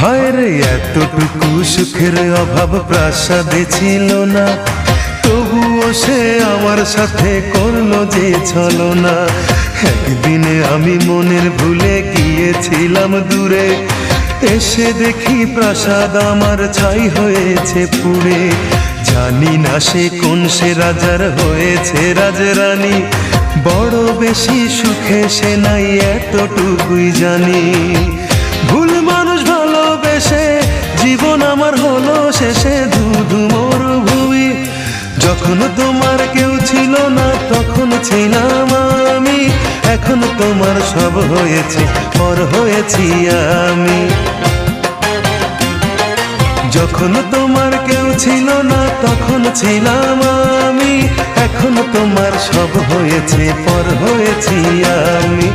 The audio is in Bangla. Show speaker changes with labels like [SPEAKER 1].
[SPEAKER 1] হায় রে এতটুকু সুখের অভাব প্রাসাদে ছিল না, তবুও সে আমার সাথে করলো যে ছলনা। একদিনে আমি মনের ভুলে গিয়েছিলাম দূরে, এসে দেখি প্রাসাদ আমার ছাই হয়েছে পুড়ে। জানি না সে কোন সে রাজার হয়েছে রাজরানী, বড় বেশি সুখে সে নাই এতটুকুই জানি। ভুল মানুষ ভালোবেসে জীবন আমার হলো শেষে ধুধু মরুভূমি। যখন তোমার কেউ ছিল না তখন ছিলাম আমি, এখন তোমার সব হয়েছে পর হয়েছি আমি। যখন তোমার কেউ ছিল না তখন ছিলাম আমি, এখন তোমার সব হয়েছে পর হয়েছি আমি।